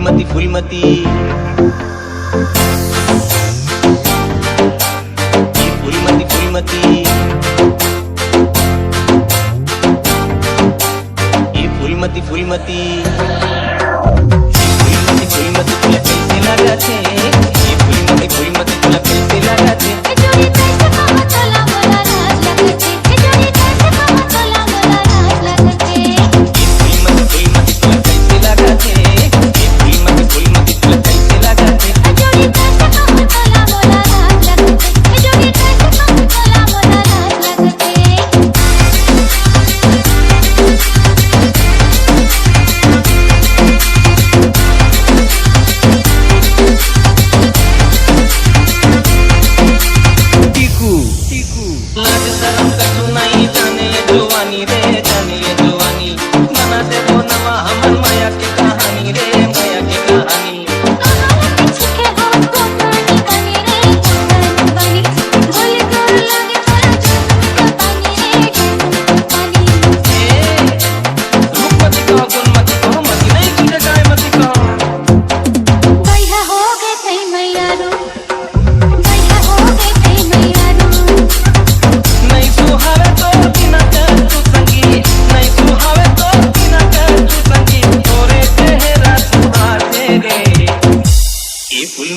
फुलमती फुलमती फुलमती फुलमती फुलमती फुलमती फुलमती फुलमती तुला कैसे लगाते फुलमती फुलमती तुला कैसे लगाते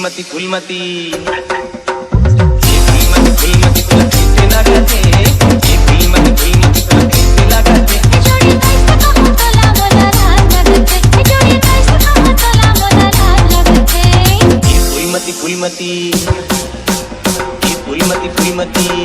फुलमती फुलमती फुलमती फुलमती तुला कैसे लगाते फुलमती फुलमती तुला कैसे लगाते फुलमती फुलमती फुलमती फुलमती